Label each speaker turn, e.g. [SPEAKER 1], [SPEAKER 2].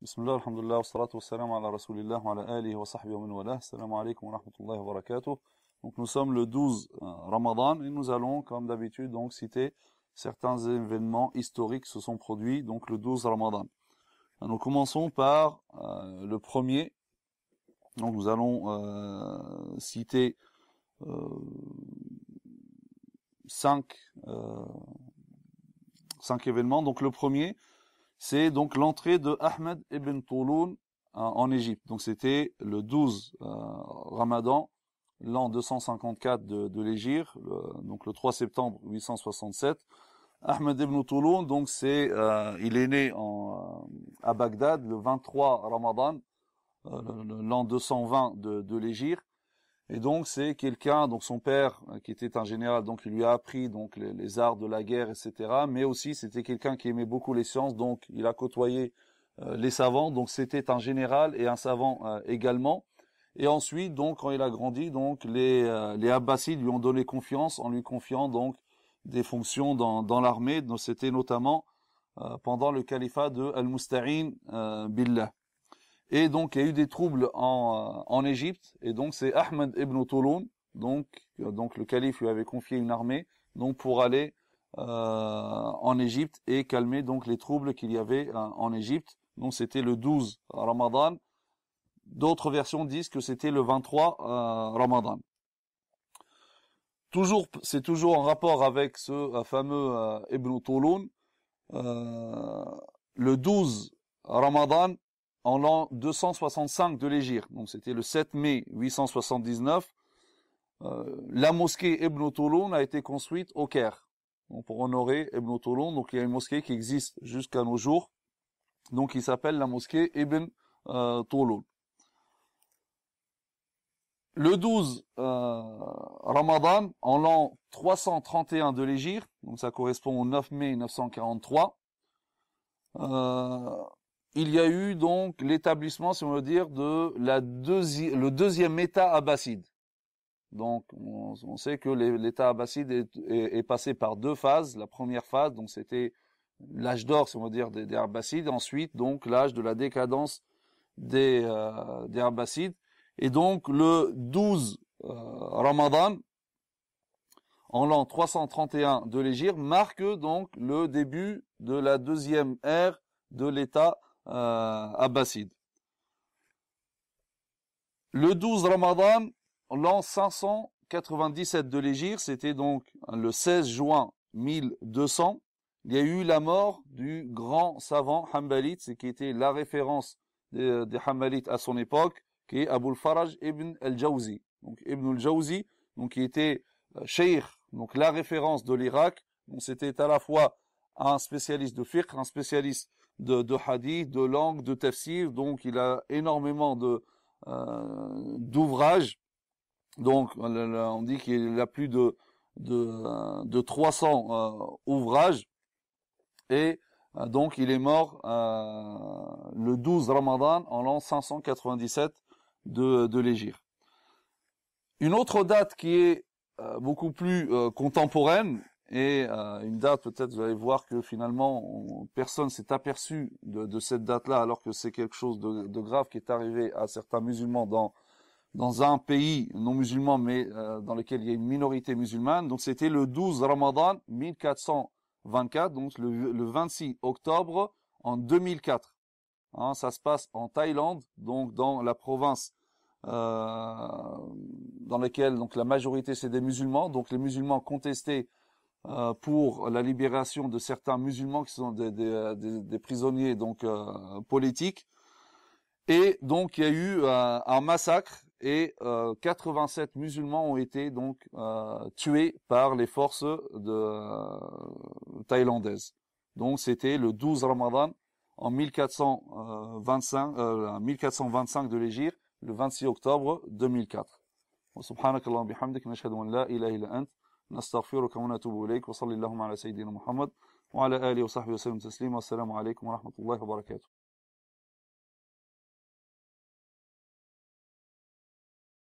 [SPEAKER 1] Bismillah, alhamdulillah, wa salatu wa salam ala rasulillah wa ala alihi wa sahbihi wa min walah. Assalamu alaikum wa rahmatullahi wa barakatuh. Donc nous sommes le 12 Ramadan et nous allons, comme d'habitude, donc citer certains événements historiques qui se sont produits, donc le 12 Ramadan. Nous commençons par le premier. Donc nous allons citer 5 événements. Donc le premier, c'est donc l'entrée de Ahmed ibn Touloun en Égypte. Donc c'était le 12 Ramadan, l'an 254 de l'Hégire, donc le 3 septembre 867. Ahmed ibn Touloun, donc il est né à Bagdad le 23 Ramadan, l'an 220 de l'Hégire. Et donc c'est quelqu'un, donc son père qui était un général, donc il lui a appris donc les arts de la guerre, etc. Mais aussi c'était quelqu'un qui aimait beaucoup les sciences, donc il a côtoyé les savants. Donc c'était un général et un savant également. Et ensuite donc quand il a grandi, donc les Abbassides lui ont donné confiance en lui confiant donc des fonctions dans l'armée. Donc c'était notamment pendant le califat de Al-Musta'in Billah. Et donc il y a eu des troubles en Égypte, et donc c'est Ahmed ibn Touloun, donc le calife lui avait confié une armée donc pour aller en Égypte et calmer donc les troubles qu'il y avait en Égypte. Donc c'était le 12 Ramadan. D'autres versions disent que c'était le 23 Ramadan. C'est toujours en rapport avec ce fameux Ibn Touloun. Le 12 Ramadan en l'an 265 de l'Hégire, donc c'était le 7 mai 879, la mosquée Ibn Touloun a été construite au Caire, donc pour honorer Ibn Touloun. Donc il y a une mosquée qui existe jusqu'à nos jours, donc qui s'appelle la mosquée Ibn Touloun. Le 12 Ramadan, en l'an 331 de l'Hégire, donc ça correspond au 9 mai 943, il y a eu donc l'établissement, si on veut dire, de le deuxième État abbasside. Donc, on sait que l'État abbasside est passé par deux phases. La première phase, donc c'était l'âge d'or, si on veut dire, des Abbassides. Ensuite, donc l'âge de la décadence des Abbassides. Et donc, le 12 Ramadan, en l'an 331 de l'Hégire, marque donc le début de la deuxième ère de l'État abbasside. Le 12 Ramadan, l'an 597 de l'Hégire, c'était donc le 16 juin 1200, il y a eu la mort du grand savant Hanbalite, c'est qui était la référence des Hanbalites à son époque, qui est Abul Faraj ibn al-Jawzi. Donc Ibn al-Jawzi, donc qui était cheikh, donc la référence de l'Irak. Donc c'était à la fois un spécialiste de fiqh, un spécialiste de hadith, de langue, de tafsir. Donc il a énormément d'ouvrages. Donc on dit qu'il a plus de 300 ouvrages. Et donc il est mort le 12 Ramadan en l'an 597 de l'Hégire. Une autre date qui est beaucoup plus contemporaine, et une date, peut-être vous allez voir que finalement personne s'est aperçu de cette date-là, alors que c'est quelque chose de grave qui est arrivé à certains musulmans dans un pays non musulman, mais dans lequel il y a une minorité musulmane. Donc c'était le 12 Ramadan 1424, donc le 26 octobre en 2004. Hein, ça se passe en Thaïlande, donc dans la province dans laquelle donc la majorité c'est des musulmans. Donc les musulmans contestaient pour la libération de certains musulmans qui sont des prisonniers donc politiques. Et donc il y a eu un massacre et 87 musulmans ont été donc tués par les forces thaïlandaises. Donc c'était le 12 Ramadan en 1425 de l'Hégire, le 26 octobre 2004. Subhanakallahumma bihamdik, nashhadu an la ilaha illa ant, nastaghfiruka wa natubu ilayk, wa sallallahu ala sayyidina Muhammad wa ala alihi wa sahbihi wa sallam taslima. Assalamu alaykum wa rahmatullahi wa barakatuh.